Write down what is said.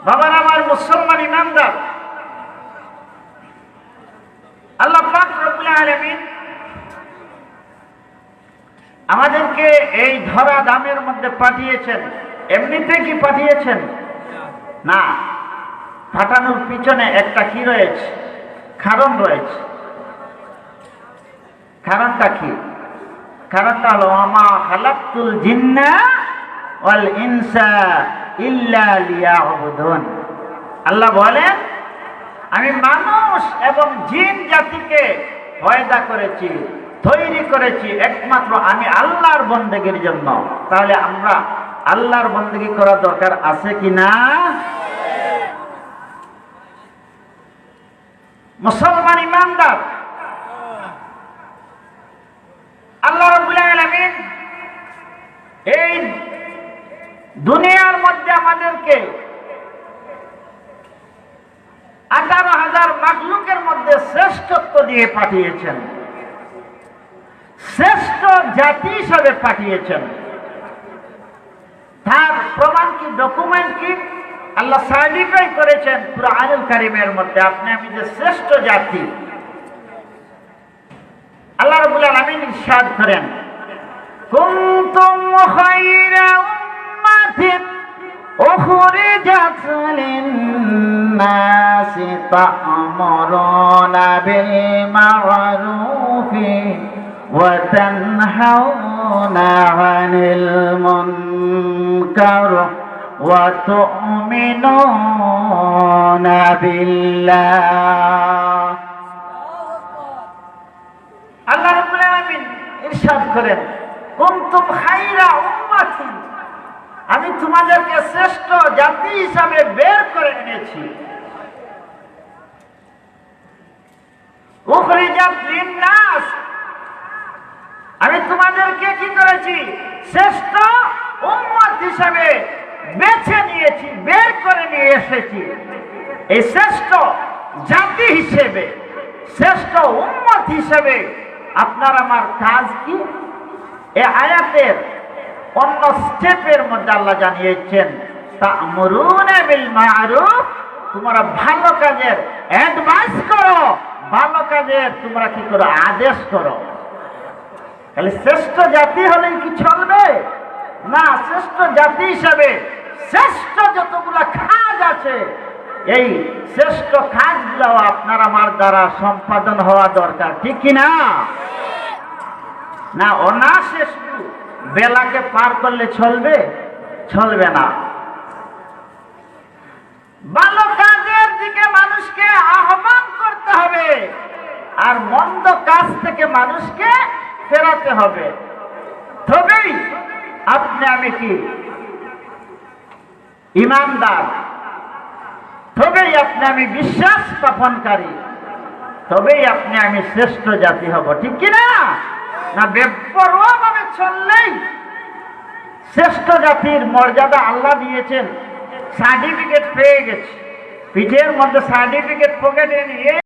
বাবার আমার মুসলমান ইমানদার, আল্লাহ পাক রব্বুল আলামিন আমাদেরকে এই ধরা দামের মধ্যে পাঠিয়েছেন। এমনিতে কি পাঠিয়েছেন? না, পাঠানোর পিছনে একটা কি রয়েছে? কারণ রয়েছে। কারণটা কি? কারণটা হলো ওয়ামা খালাকতুল জিন্না ওয়াল ইনসা ইল্লা লিয়াবুদুন। আল্লাহ বলেন, আমি মানুষ এবং জিন জাতিকে পয়দা করেছি, তৈরি করেছি একমাত্র আমি আল্লাহর বন্দেগীর জন্য। তাহলে আমরা আল্লাহর বন্দেগী করা দরকার আছে কি না? মুসলমান ইমানদার, আল্লাহ রাব্বুল আলামিন এই দুনিয়ার মধ্যে আমাদেরকে 18,000 মাখলুকের মধ্যে শ্রেষ্ঠত্ব দিয়ে পাঠিয়েছেন, শ্রেষ্ঠ জাতি হিসাবে পাঠিয়েছেন। তার প্রমাণ কি, ডকুমেন্ট কি? আল্লাহ সার্টিফাই করেছেন কুরআনুল কারীমের মধ্যে, আপনি আমি যে শ্রেষ্ঠ জাতি। আল্লাহ রাব্বুল আলামিন ইরশাদ করেন, কুনতুম খায়রা উম্মাতিন উখরিজাত লিন-নাসি তা'মুরুনা বিল মা'রুফি ওয়া তানহাউনা 'আনিল মুনকার ওয়া তু'মিনুনা বিল্লাহ। আল্লাহ রাব্বুল আলামিন ইরশাদ করেন, কুনতুম খায়রা উম্মাতিন, আমি তোমাদেরকে শ্রেষ্ঠ জাতি হিসাবে বের করে এনেছি। উখরিজাত লিন-নাস, আমি তোমাদেরকে কি করেছি? শ্রেষ্ঠ উম্মত হিসাবে বেছে নিয়েছি, বের করে নিয়ে এসেছি। এই শ্রেষ্ঠ জাতি হিসেবে, শ্রেষ্ঠ উম্মত হিসেবে আপনার আমার কাজ কি? এই আয়াতের অন্য স্টেপের মধ্যে আল্লাহ জানিয়েছেন, তা'মুরুনা বিল মা'রুফ, তোমরা ভালো কাজের অ্যাডভাইস করো, ভালো কাজের তোমরা কি করো? আদেশ করো। তাহলে শ্রেষ্ঠ জাতি হলেই কি চলবে? না, শ্রেষ্ঠ জাতি হিসাবে শ্রেষ্ঠ যতগুলো কাজ আছে, এই শ্রেষ্ঠ কাজগুলো আপনার আমার দ্বারা সম্পাদন হওয়া দরকার, ঠিক কিনা? না, অনায়াসে শুধু বেলাকে পার করলে চলবে? চলবে না। ভালো কাজের দিকে মানুষকে আহ্বান করতে হবে, আর মন্দ কাজ থেকে মানুষকে ফেরাতে হবে। তবেই আপনি আমি কি ইমানদার, তবেই আপনি আমি বিশ্বাস স্থাপনকারী, তবেই আপনি আমি শ্রেষ্ঠ জাতি হব, ঠিক কিনা? না, বেপরোয়া ভাবে চললেই শ্রেষ্ঠ জাতির মর্যাদা আল্লাহ দিয়েছেন, সার্টিফিকেট পেয়ে গেছে, পিঠের মধ্যে সার্টিফিকেট পকেটে নিয়ে